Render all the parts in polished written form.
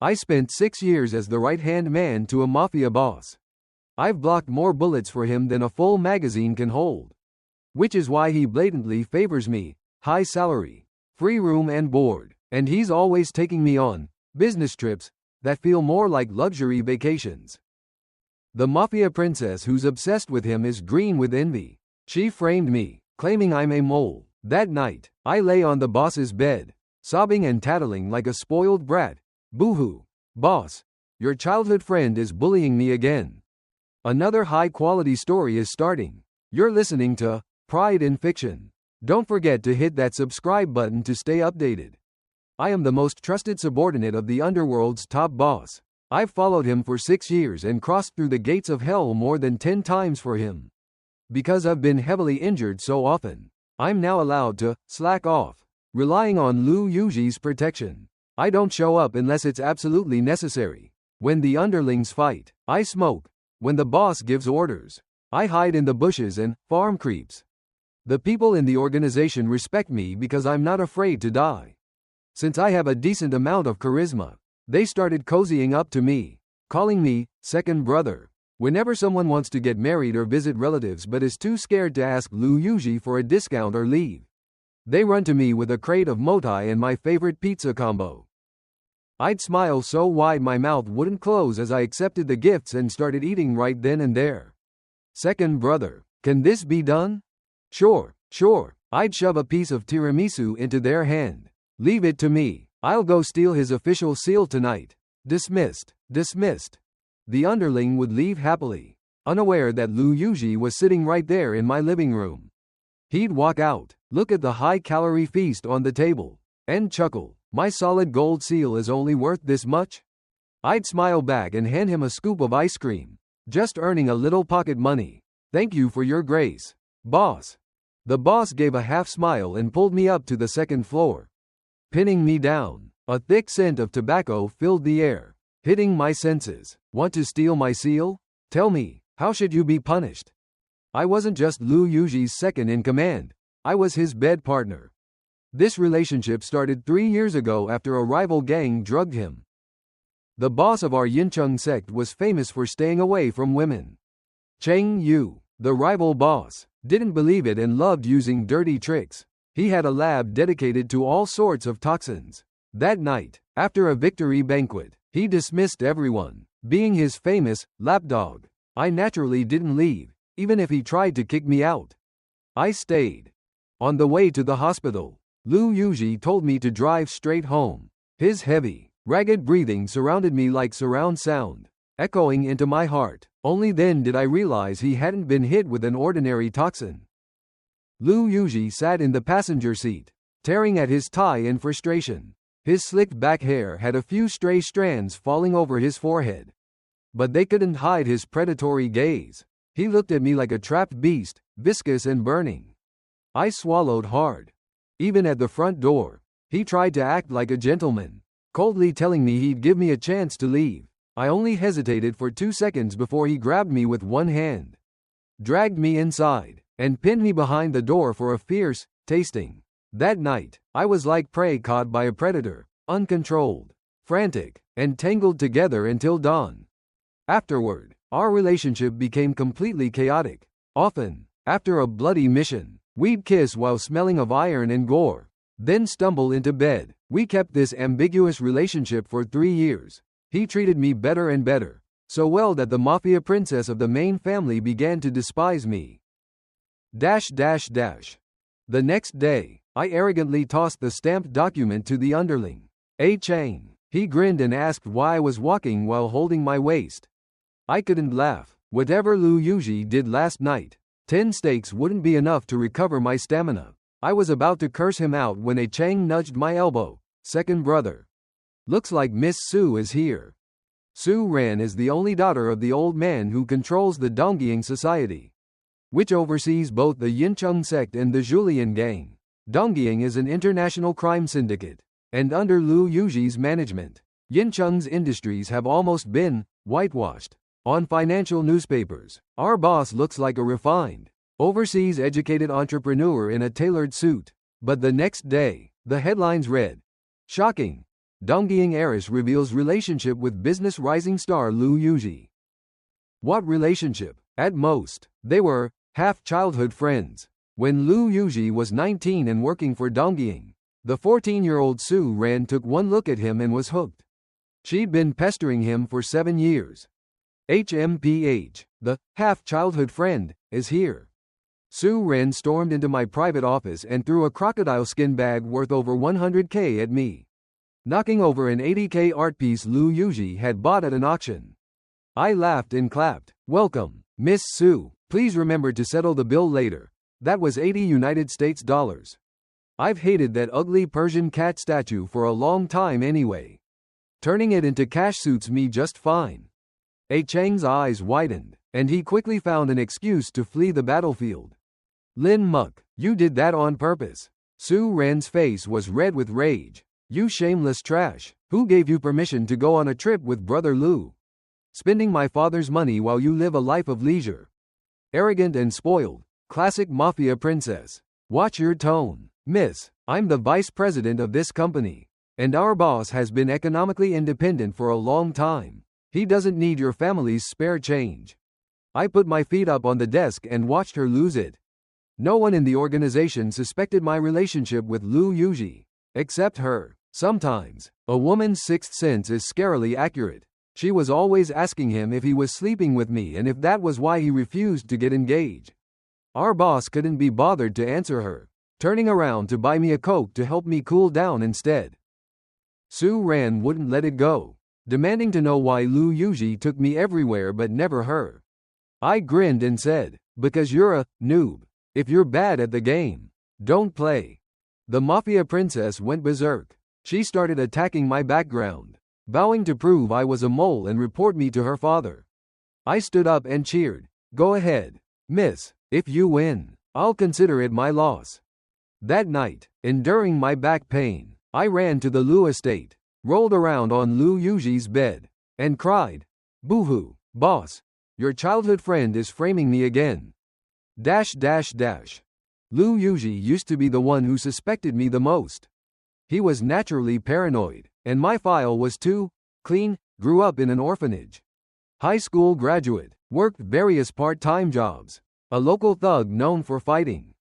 I spent 6 years as the right-hand man to a mafia boss. I've blocked more bullets for him than a full magazine can hold. Which is why he blatantly favors me, high salary, free room and board, and he's always taking me on business trips that feel more like luxury vacations. The mafia princess who's obsessed with him is green with envy. She framed me, claiming I'm a mole. That night, I lay on the boss's bed, sobbing and tattling like a spoiled brat. Boo-hoo. Boss, your childhood friend is bullying me again. Another high-quality story is starting. You're listening to Pride in Fiction. Don't forget to hit that subscribe button to stay updated. I am the most trusted subordinate of the underworld's top boss. I've followed him for 6 years and crossed through the gates of hell more than 10 times for him. Because I've been heavily injured so often, I'm now allowed to slack off, relying on Lu Yuji's protection. I don't show up unless it's absolutely necessary. When the underlings fight, I smoke. When the boss gives orders, I hide in the bushes and farm creeps. The people in the organization respect me because I'm not afraid to die. Since I have a decent amount of charisma, they started cozying up to me, calling me second brother. Whenever someone wants to get married or visit relatives but is too scared to ask Lu Yuji for a discount or leave, they run to me with a crate of motai and my favorite pizza combo. I'd smile so wide my mouth wouldn't close as I accepted the gifts and started eating right then and there. Second brother, can this be done? Sure. I'd shove a piece of tiramisu into their hand. Leave it to me. I'll go steal his official seal tonight. Dismissed. The underling would leave happily, unaware that Lu Yuji was sitting right there in my living room. He'd walk out, look at the high-calorie feast on the table, and chuckle. My solid gold seal is only worth this much? I'd smile back and hand him a scoop of ice cream. Just earning a little pocket money. Thank you for your grace, boss. The boss gave a half smile and pulled me up to the second floor. Pinning me down, a thick scent of tobacco filled the air, hitting my senses. Want to steal my seal? Tell me, how should you be punished? I wasn't just Lu Yuji's second in command. I was his bed partner. This relationship started 3 years ago after a rival gang drugged him. The boss of our Yincheng Sect was famous for staying away from women. Cheng Yu, the rival boss, didn't believe it and loved using dirty tricks. He had a lab dedicated to all sorts of toxins. That night, after a victory banquet, he dismissed everyone, being his famous lapdog. I naturally didn't leave, even if he tried to kick me out. I stayed. On the way to the hospital, Lu Yuji told me to drive straight home. His heavy, ragged breathing surrounded me like surround sound, echoing into my heart. Only then did I realize he hadn't been hit with an ordinary toxin. Lu Yuji sat in the passenger seat, tearing at his tie in frustration. His slicked back hair had a few stray strands falling over his forehead, but they couldn't hide his predatory gaze. He looked at me like a trapped beast, viscous and burning. I swallowed hard. Even at the front door, he tried to act like a gentleman, coldly telling me he'd give me a chance to leave. I only hesitated for 2 seconds before he grabbed me with one hand, dragged me inside, and pinned me behind the door for a fierce tasting. That night, I was like prey caught by a predator, uncontrolled, frantic, and tangled together until dawn. Afterward, our relationship became completely chaotic. Often, after a bloody mission, we'd kiss while smelling of iron and gore, then stumble into bed. We kept this ambiguous relationship for 3 years. He treated me better and better, so well that the mafia princess of the main family began to despise me. The next day, I arrogantly tossed the stamped document to the underling. "A Chang." He grinned and asked why I was walking while holding my waist. I couldn't laugh. Whatever Lu Yuji did last night, 10 steaks wouldn't be enough to recover my stamina. I was about to curse him out when A Chang nudged my elbow. "Second brother. Looks like Miss Su is here." Su Ran is the only daughter of the old man who controls the Dongying Society, which oversees both the Yincheng Sect and the Julian Gang. Dongying is an international crime syndicate, and under Lu Yuji's management, Yincheng's industries have almost been whitewashed. On financial newspapers, our boss looks like a refined, overseas-educated entrepreneur in a tailored suit. But the next day, the headlines read, "Shocking! Dongying heiress reveals relationship with business rising star Lu Yuji. What relationship? At most, they were half-childhood friends. When Lu Yuji was 19 and working for Dongying, the 14-year-old Su Ran took one look at him and was hooked. She'd been pestering him for 7 years. HMPH, the half-childhood friend, is here. Su Ran stormed into my private office and threw a crocodile skin bag worth over 100K at me, knocking over an 80K art piece Lu Yuji had bought at an auction. I laughed and clapped. Welcome, Miss Su. Please remember to settle the bill later. That was 80 United States dollars. I've hated that ugly Persian cat statue for a long time anyway. Turning it into cash suits me just fine. Cheng's eyes widened, and he quickly found an excuse to flee the battlefield. Lin Mục, you did that on purpose. Su Ran's face was red with rage. You shameless trash. Who gave you permission to go on a trip with brother Lu? Spending my father's money while you live a life of leisure. Arrogant and spoiled. Classic mafia princess. Watch your tone. Miss, I'm the vice president of this company, and our boss has been economically independent for a long time. He doesn't need your family's spare change. I put my feet up on the desk and watched her lose it. No one in the organization suspected my relationship with Lu Yuji, except her. Sometimes, a woman's sixth sense is scarily accurate. She was always asking him if he was sleeping with me and if that was why he refused to get engaged. Our boss couldn't be bothered to answer her, turning around to buy me a Coke to help me cool down instead. Su Ran wouldn't let it go, demanding to know why Lu Yuji took me everywhere but never her. I grinned and said, because you're a noob. If you're bad at the game, don't play. The mafia princess went berserk. She started attacking my background, vowing to prove I was a mole and report me to her father. I stood up and cheered. Go ahead, miss. If you win, I'll consider it my loss. That night, enduring my back pain, I ran to the Lu estate, rolled around on Lu Yuji's bed, and cried, Boo-hoo, boss, your childhood friend is framing me again. Lu Yuji used to be the one who suspected me the most. He was naturally paranoid, and my file was too clean. Grew up in an orphanage. High school graduate, worked various part-time jobs. A local thug known for fighting.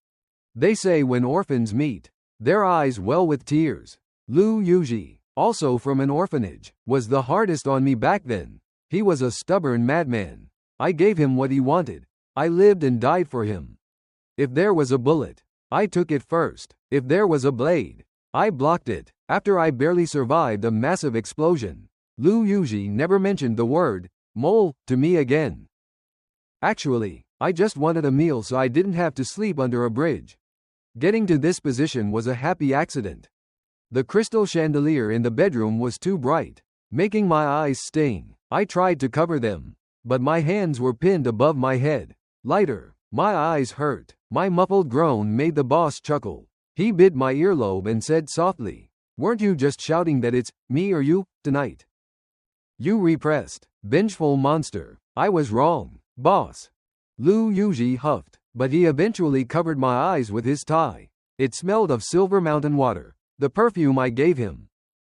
They say when orphans meet, their eyes well with tears. Lu Yuji, also from an orphanage, was the hardest on me back then. He was a stubborn madman. I gave him what he wanted. I lived and died for him. If there was a bullet, I took it first. If there was a blade, I blocked it. After I barely survived a massive explosion, Lu Yuji never mentioned the word mole to me again. Actually, I just wanted a meal so I didn't have to sleep under a bridge. Getting to this position was a happy accident. The crystal chandelier in the bedroom was too bright, making my eyes sting. I tried to cover them, but my hands were pinned above my head. Lighter. My eyes hurt. My muffled groan made the boss chuckle. He bit my earlobe and said softly, weren't you just shouting that it's me or you tonight? You repressed, vengeful monster. I was wrong, boss. Lu Yuji huffed, but he eventually covered my eyes with his tie. It smelled of Silver Mountain water, the perfume I gave him.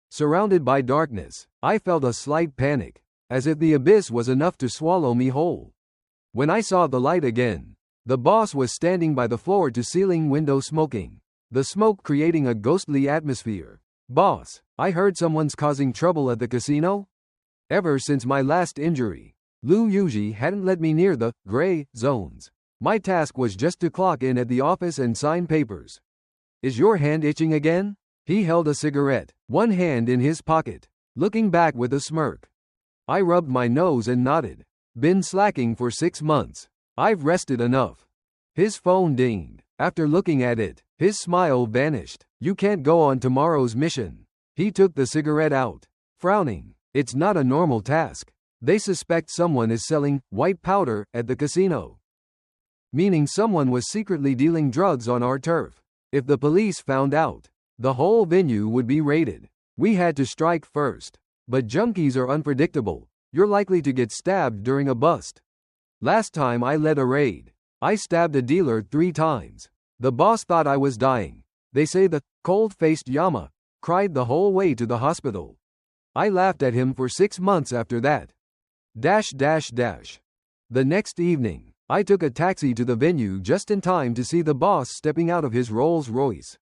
Surrounded by darkness, I felt a slight panic, as if the abyss was enough to swallow me whole. When I saw the light again, the boss was standing by the floor-to-ceiling window smoking, the smoke creating a ghostly atmosphere. Boss, I heard someone's causing trouble at the casino? Ever since my last injury, Lu Yuji hadn't let me near the gray zones. My task was just to clock in at the office and sign papers. Is your hand itching again? He held a cigarette, one hand in his pocket, looking back with a smirk. I rubbed my nose and nodded. Been slacking for 6 months. I've rested enough. His phone dinged. After looking at it, his smile vanished. You can't go on tomorrow's mission. He took the cigarette out, frowning. It's not a normal task. They suspect someone is selling white powder at the casino. Meaning someone was secretly dealing drugs on our turf. If the police found out, the whole venue would be raided. We had to strike first. But junkies are unpredictable. You're likely to get stabbed during a bust. Last time I led a raid, I stabbed a dealer 3 times. The boss thought I was dying. They say the cold-faced Yama Cried the whole way to the hospital. I laughed at him for 6 months after that. The next evening, I took a taxi to the venue just in time to see the boss stepping out of his Rolls Royce.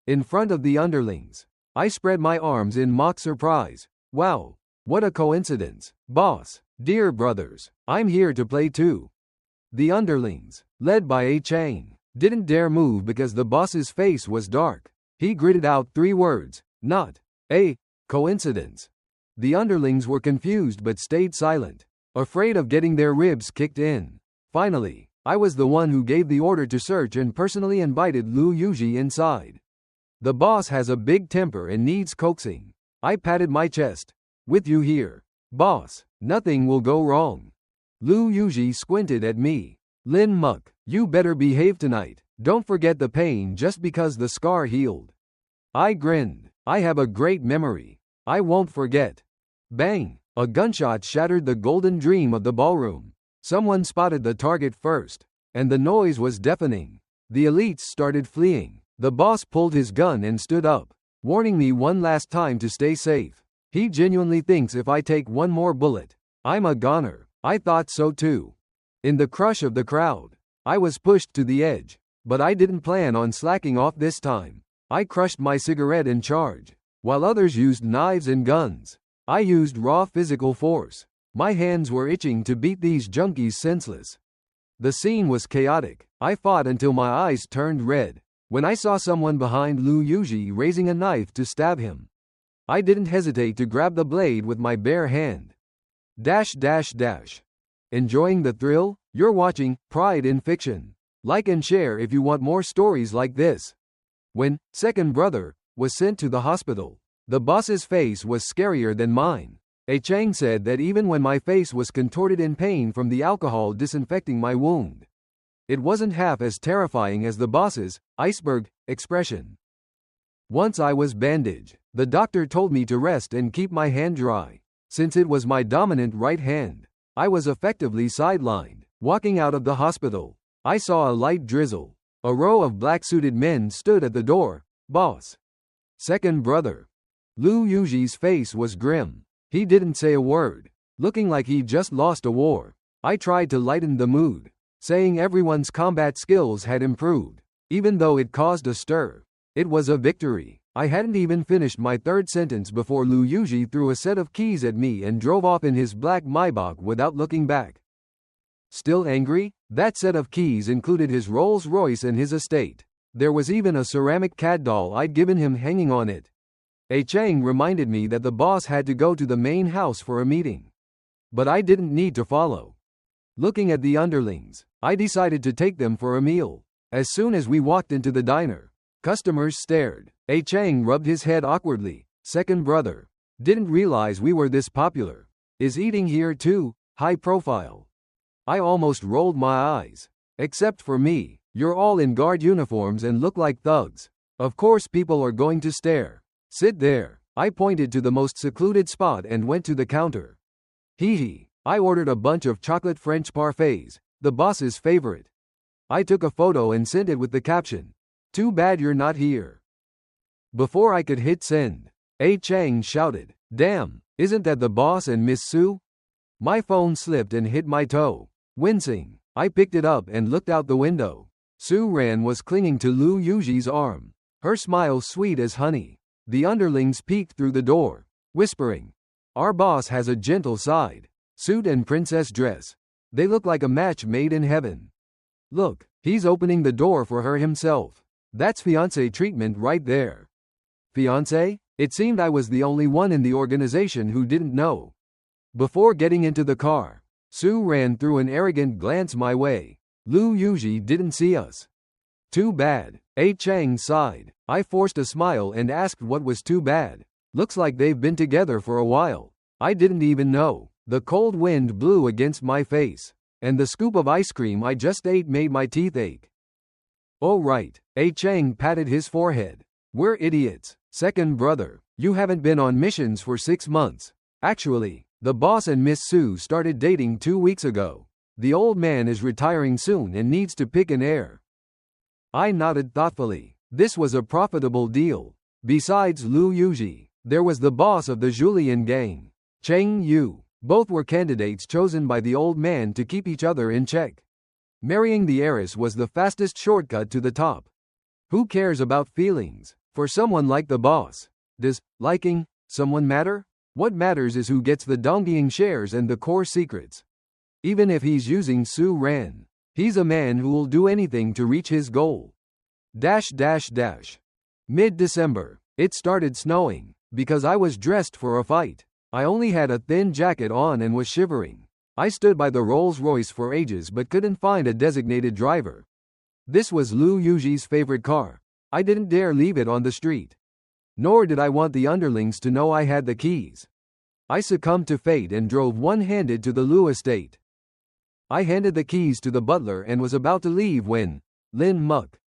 In front of the underlings, I spread my arms in mock surprise. Wow, what a coincidence. Boss, dear brothers, I'm here to play too. The underlings, led by Yincheng, didn't dare move because the boss's face was dark. He gritted out 3 words, not a coincidence. The underlings were confused but stayed silent, afraid of getting their ribs kicked in. Finally, I was the one who gave the order to search and personally invited Lu Yuji inside. The boss has a big temper and needs coaxing. I patted my chest. With you here, boss, nothing will go wrong. Lu Yuji squinted at me. Lin Mục, you better behave tonight. Don't forget the pain just because the scar healed. I grinned. I have a great memory. I won't forget. Bang! A gunshot shattered the golden dream of the ballroom. Someone spotted the target first, and the noise was deafening. The elites started fleeing. The boss pulled his gun and stood up, warning me one last time to stay safe. He genuinely thinks if I take one more bullet, I'm a goner. I thought so too. In the crush of the crowd, I was pushed to the edge, but I didn't plan on slacking off this time. I crushed my cigarette and charged. While others used knives and guns, I used raw physical force. My hands were itching to beat these junkies senseless. The scene was chaotic. I fought until my eyes turned red. When I saw someone behind Lu Yuji raising a knife to stab him, I didn't hesitate to grab the blade with my bare hand. Enjoying the thrill? You're watching Pride in Fiction. Like and share if you want more stories like this. When second brother was sent to the hospital, the boss's face was scarier than mine. Yincheng said that even when my face was contorted in pain from the alcohol disinfecting my wound, it wasn't half as terrifying as the boss's iceberg expression. Once I was bandaged, the doctor told me to rest and keep my hand dry. Since it was my dominant right hand, I was effectively sidelined. Walking out of the hospital, I saw a light drizzle. A row of black-suited men stood at the door. Boss. Second brother. Lu Yuji's face was grim. He didn't say a word, looking like he just lost a war. I tried to lighten the mood, saying everyone's combat skills had improved, even though it caused a stir. It was a victory. I hadn't even finished my 3rd sentence before Lu Yuji threw a set of keys at me and drove off in his black Maybach without looking back. Still angry? That set of keys included his Rolls Royce and his estate. There was even a ceramic cat doll I'd given him hanging on it. Yincheng reminded me that the boss had to go to the main house for a meeting. But I didn't need to follow. Looking at the underlings, I decided to take them for a meal. As soon as we walked into the diner, customers stared. Yincheng rubbed his head awkwardly. Second brother. Didn't realize we were this popular. Is eating here too? High profile. I almost rolled my eyes. Except for me, you're all in guard uniforms and look like thugs. Of course people are going to stare. Sit there. I pointed to the most secluded spot and went to the counter. Hee. I ordered a bunch of chocolate French parfaits, the boss's favorite. I took a photo and sent it with the caption, "Too bad you're not here." Before I could hit send, Yincheng shouted, "Damn, isn't that the boss and Miss Su?" My phone slipped and hit my toe. Wincing, I picked it up and looked out the window. Su Ran was clinging to Lu Yuji's arm, her smile sweet as honey. The underlings peeked through the door, whispering, "Our boss has a gentle side. Suit and princess dress. They look like a match made in heaven. Look, he's opening the door for her himself. That's fiancé treatment right there." Fiancé? It seemed I was the only one in the organization who didn't know. Before getting into the car, Su ran through an arrogant glance my way. Lu Yuji didn't see us. Too bad. Yincheng sighed. I forced a smile and asked what was too bad. Looks like they've been together for a while. I didn't even know. The cold wind blew against my face, and the scoop of ice cream I just ate made my teeth ache. Oh right. Yincheng patted his forehead. We're idiots. Second brother, you haven't been on missions for 6 months. Actually, the boss and Miss Su started dating 2 weeks ago. The old man is retiring soon and needs to pick an heir. I nodded thoughtfully. This was a profitable deal. Besides Lu Yuji, there was the boss of the Julian gang, Cheng Yu. Both were candidates chosen by the old man to keep each other in check. Marrying the heiress was the fastest shortcut to the top. Who cares about feelings? For someone like the boss, does liking someone matter? What matters is who gets the Dongying shares and the core secrets. Even if he's using Su Ran, he's a man who will do anything to reach his goal. Mid-December. It started snowing. Because I was dressed for a fight, I only had a thin jacket on and was shivering. I stood by the Rolls-Royce for ages but couldn't find a designated driver. This was Lu Yuji's favorite car. I didn't dare leave it on the street. Nor did I want the underlings to know I had the keys. I succumbed to fate and drove one-handed to the Lu estate. I handed the keys to the butler and was about to leave when Lin Muk.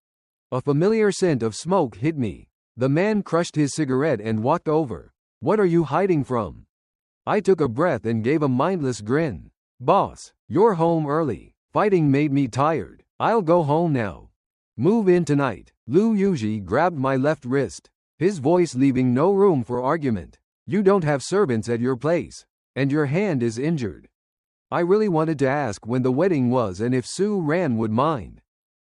A familiar scent of smoke hit me. The man crushed his cigarette and walked over. What are you hiding from? I took a breath and gave a mindless grin. Boss, you're home early. Fighting made me tired. I'll go home now. Move in tonight. Lu Yuji grabbed my left wrist, his voice leaving no room for argument. You don't have servants at your place, and your hand is injured. I really wanted to ask when the wedding was and if Su Ran would mind.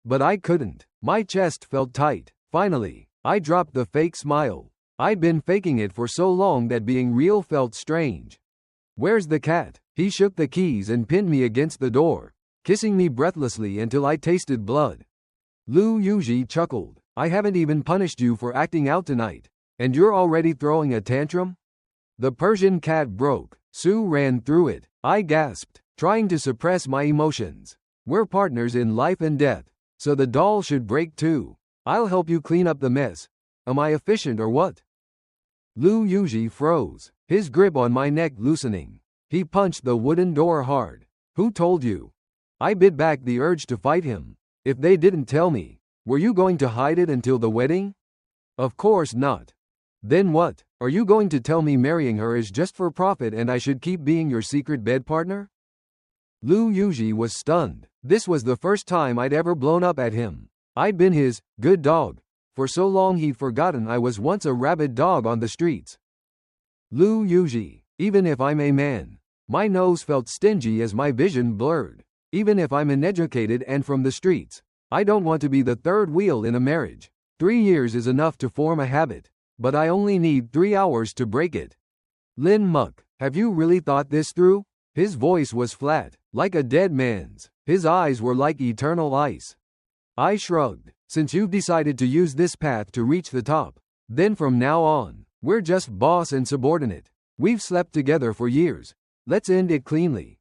But I couldn't. My chest felt tight. Finally, I dropped the fake smile. I'd been faking it for so long that being real felt strange. Where's the cat? He shook the keys and pinned me against the door, kissing me breathlessly until I tasted blood. Lu Yuji chuckled. I haven't even punished you for acting out tonight, and you're already throwing a tantrum? The Persian cat broke. Su ran through it. I gasped, trying to suppress my emotions. We're partners in life and death, so the doll should break too. I'll help you clean up the mess. Am I efficient or what? Lu Yuji froze, his grip on my neck loosening. He punched the wooden door hard. Who told you? I bit back the urge to fight him. If they didn't tell me, were you going to hide it until the wedding? Of course not. Then what? Are you going to tell me marrying her is just for profit and I should keep being your secret bed partner? Lu Yuji was stunned. This was the first time I'd ever blown up at him. I'd been his good dog for so long he'd forgotten I was once a rabid dog on the streets. Lu Yuji, even if I'm a man, my nose felt stingy as my vision blurred. Even if I'm uneducated and from the streets, I don't want to be the third wheel in a marriage. 3 years is enough to form a habit, but I only need 3 hours to break it. Lin Muk, have you really thought this through? His voice was flat, like a dead man's. His eyes were like eternal ice. I shrugged. Since you've decided to use this path to reach the top, then from now on, we're just boss and subordinate. We've slept together for years. Let's end it cleanly.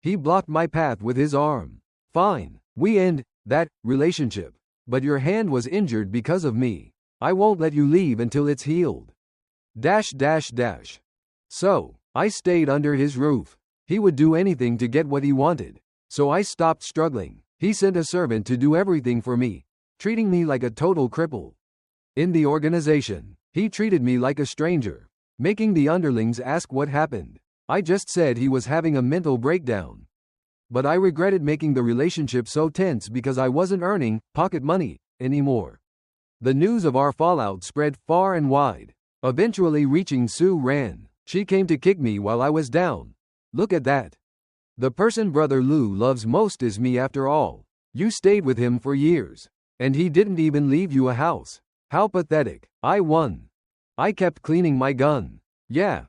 He blocked my path with his arm. Fine, we end that relationship. But your hand was injured because of me. I won't let you leave until it's healed. So, I stayed under his roof. He would do anything to get what he wanted. So I stopped struggling. He sent a servant to do everything for me, treating me like a total cripple. In the organization, he treated me like a stranger, making the underlings ask what happened. I just said he was having a mental breakdown. But I regretted making the relationship so tense because I wasn't earning pocket money anymore. The news of our fallout spread far and wide, eventually reaching Su Ran. She came to kick me while I was down. Look at that. The person Brother Lu loves most is me after all. You stayed with him for years, and he didn't even leave you a house. How pathetic. I won. I kept cleaning my gun. Yeah,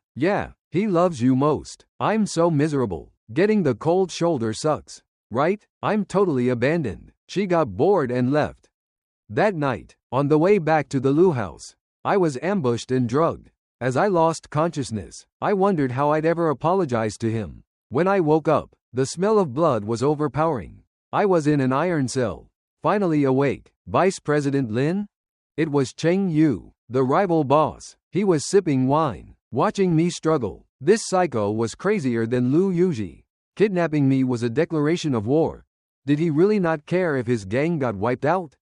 he loves you most. I'm so miserable. Getting the cold shoulder sucks. Right? I'm totally abandoned. She got bored and left. That night, on the way back to the Lu house, I was ambushed and drugged. As I lost consciousness, I wondered how I'd ever apologize to him. When I woke up, the smell of blood was overpowering. I was in an iron cell. Finally awake. Vice President Lin? It was Cheng Yu, the rival boss. He was sipping wine, watching me struggle. This psycho was crazier than Lu Yuji. Kidnapping me was a declaration of war. Did he really not care if his gang got wiped out?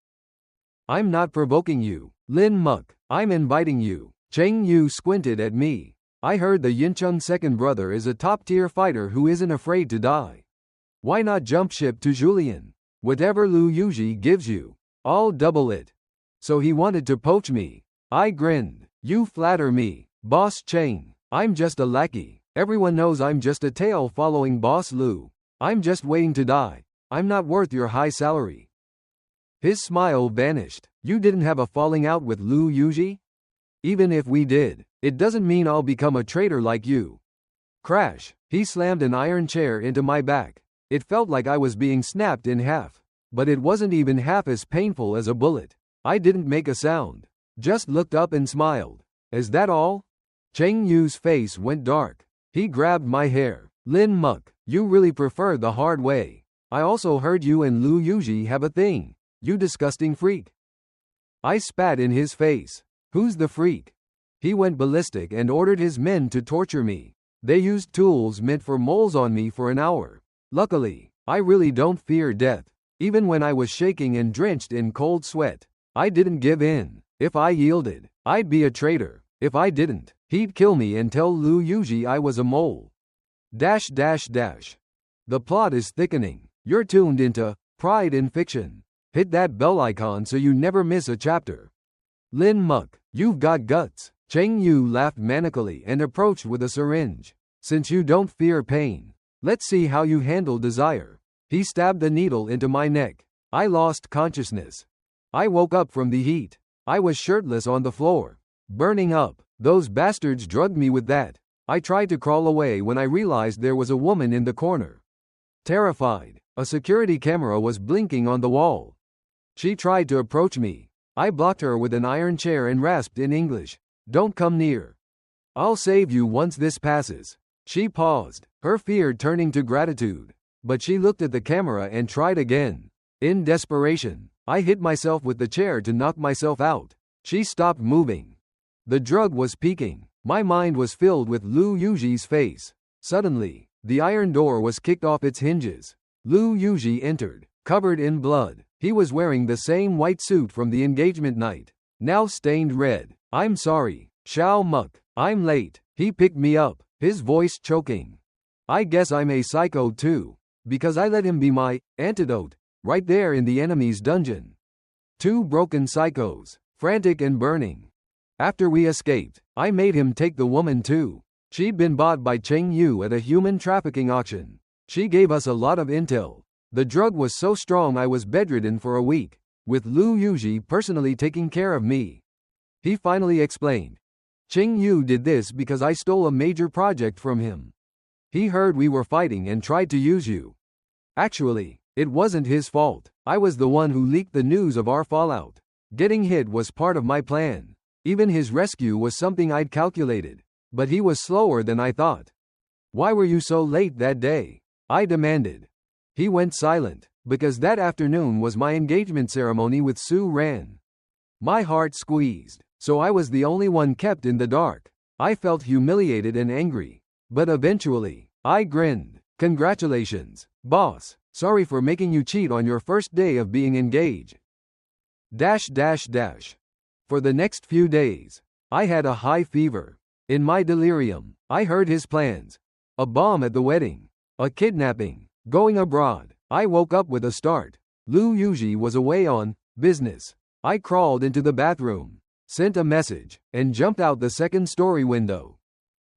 I'm not provoking you, Lin Muk. I'm inviting you. Cheng Yu squinted at me. I heard the Yincheng second brother is a top-tier fighter who isn't afraid to die. Why not jump ship to Julian? Whatever Lu Yuji gives you, I'll double it. So he wanted to poach me. I grinned. You flatter me, Boss Cheng. I'm just a lackey. Everyone knows I'm just a tail following Boss Lu. I'm just waiting to die. I'm not worth your high salary. His smile vanished. You didn't have a falling out with Lu Yuji? Even if we did, it doesn't mean I'll become a traitor like you. Crash. He slammed an iron chair into my back. It felt like I was being snapped in half. But it wasn't even half as painful as a bullet. I didn't make a sound. Just looked up and smiled. Is that all? Cheng Yu's face went dark. He grabbed my hair. Lin Muk, you really prefer the hard way. I also heard you and Lu Yuji have a thing. You disgusting freak. I spat in his face. Who's the freak? He went ballistic and ordered his men to torture me. They used tools meant for moles on me for an hour. Luckily, I really don't fear death. Even when I was shaking and drenched in cold sweat, I didn't give in. If I yielded, I'd be a traitor. If I didn't, he'd kill me and tell Lu Yuji I was a mole. The plot is thickening. You're tuned into Pride in Fiction. Hit that bell icon so you never miss a chapter. Lin Muk, you've got guts. Cheng Yu laughed manically and approached with a syringe. Since you don't fear pain, let's see how you handle desire. He stabbed the needle into my neck. I lost consciousness. I woke up from the heat. I was shirtless on the floor, burning up. Those bastards drugged me with that. I tried to crawl away when I realized there was a woman in the corner. Terrified, a security camera was blinking on the wall. She tried to approach me. I blocked her with an iron chair and rasped in English, "Don't come near. I'll save you once this passes." She paused, her fear turning to gratitude. But she looked at the camera and tried again. In desperation, I hit myself with the chair to knock myself out. She stopped moving. The drug was peaking. My mind was filled with Lu Yuji's face. Suddenly, the iron door was kicked off its hinges. Lu Yuji entered, covered in blood. He was wearing the same white suit from the engagement night, now stained red. "I'm sorry, Xiao Muk. I'm late." He picked me up, his voice choking. "I guess I'm a psycho too, because I let him be my antidote, right there in the enemy's dungeon." Two broken psychos, frantic and burning. After we escaped, I made him take the woman too. She'd been bought by Cheng Yu at a human trafficking auction. She gave us a lot of intel. The drug was so strong I was bedridden for a week, with Lu Yuji personally taking care of me. He finally explained. Cheng Yu did this because I stole a major project from him. He heard we were fighting and tried to use you. Actually, it wasn't his fault. I was the one who leaked the news of our fallout. Getting hit was part of my plan. Even his rescue was something I'd calculated. But he was slower than I thought. "Why were you so late that day?" I demanded. He went silent, because that afternoon was my engagement ceremony with Su Ran. My heart squeezed, so I was the only one kept in the dark. I felt humiliated and angry. But eventually, I grinned. "Congratulations, boss. Sorry for making you cheat on your first day of being engaged." For the next few days, I had a high fever. In my delirium, I heard his plans. A bomb at the wedding. A kidnapping. Going abroad. I woke up with a start. Lu Yuji was away on business. I crawled into the bathroom, sent a message, and jumped out the second-story window.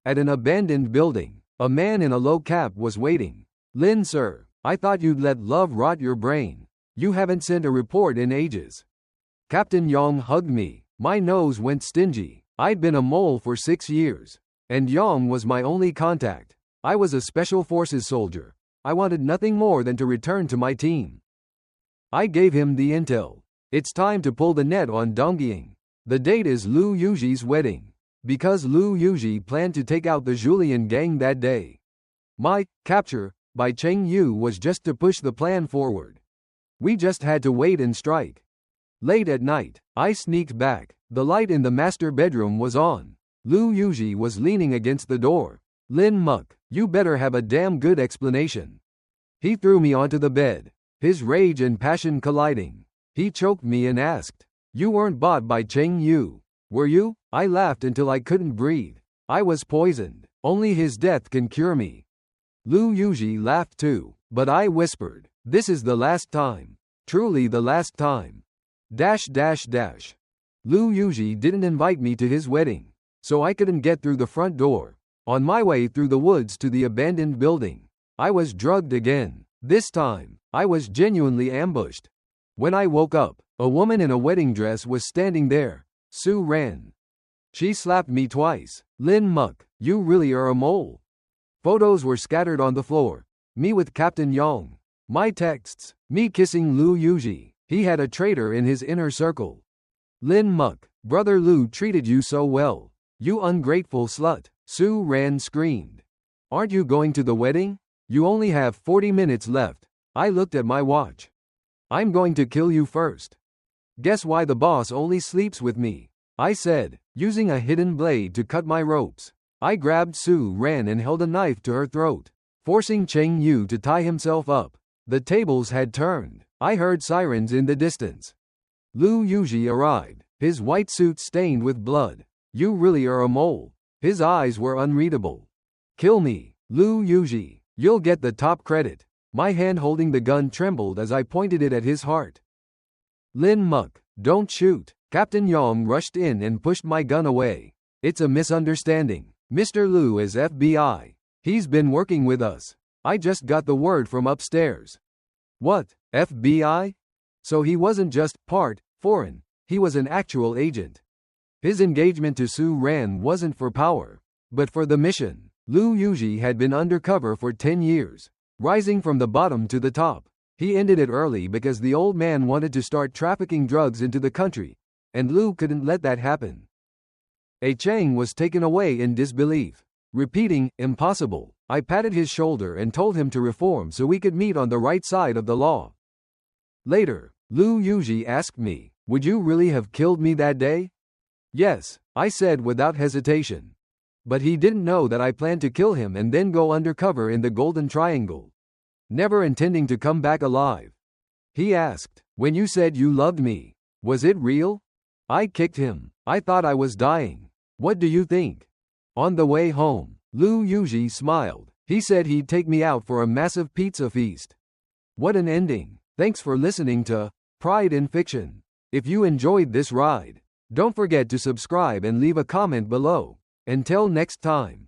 At an abandoned building, a man in a low cap was waiting. "Lin, sir, I thought you'd let love rot your brain. You haven't sent a report in ages." Captain Yong hugged me. My nose went stingy. I'd been a mole for 6 years, and Yong was my only contact. I was a special forces soldier. I wanted nothing more than to return to my team. I gave him the intel. "It's time to pull the net on Dongying. The date is Lu Yuji's wedding." Because Lu Yuji planned to take out the Julian gang that day. My capture by Cheng Yu was just to push the plan forward. We just had to wait and strike. Late at night, I sneaked back. The light in the master bedroom was on. Lu Yuji was leaning against the door. "Lin Muk, you better have a damn good explanation." He threw me onto the bed, his rage and passion colliding. He choked me and asked, "You weren't bought by Cheng Yu, were you?" I laughed until I couldn't breathe. "I was poisoned. Only his death can cure me." Lu Yuji laughed too, but I whispered, "This is the last time. Truly the last time." Lu Yuji didn't invite me to his wedding, so I couldn't get through the front door. On my way through the woods to the abandoned building, I was drugged again. This time, I was genuinely ambushed. When I woke up, a woman in a wedding dress was standing there. Sue ran. She slapped me twice. Lin Muk, you really are a mole. Photos were scattered on the floor. Me with Captain Yong. My texts. Me kissing Lu Yuji. He had a traitor in his inner circle. Lin Muk, brother Lu treated you so well. You ungrateful slut. Sue Ran screamed. Aren't you going to the wedding? You only have 40 minutes left. I looked at my watch. I'm going to kill you first. Guess why the boss only sleeps with me? I said, using a hidden blade to cut my ropes. I grabbed Sue Ran and held a knife to her throat, forcing Cheng Yu to tie himself up. The tables had turned. I heard sirens in the distance. Lu Yuji arrived, his white suit stained with blood. You really are a mole. His eyes were unreadable. Kill me, Lu Yuji. You'll get the top credit. My hand holding the gun trembled as I pointed it at his heart. Lin Muk, don't shoot. Captain Yong rushed in and pushed my gun away. It's a misunderstanding. Mr. Lu is FBI. He's been working with us. I just got the word from upstairs. What, FBI? So he wasn't just part foreign, he was an actual agent. His engagement to Sue Ran wasn't for power, but for the mission. Lu Yuji had been undercover for 10 years, rising from the bottom to the top. He ended it early because the old man wanted to start trafficking drugs into the country, and Lu couldn't let that happen. A Chang was taken away in disbelief, repeating, impossible. I patted his shoulder and told him to reform so we could meet on the right side of the law. Later, Lu Yuji asked me, would you really have killed me that day? Yes, I said without hesitation. But he didn't know that I planned to kill him and then go undercover in the Golden Triangle, never intending to come back alive. He asked, when you said you loved me, was it real? I kicked him. I thought I was dying. What do you think? On the way home, Lu Yuji smiled. He said he'd take me out for a massive pizza feast. What an ending. Thanks for listening to Pride in Fiction. If you enjoyed this ride, don't forget to subscribe and leave a comment below. Until next time.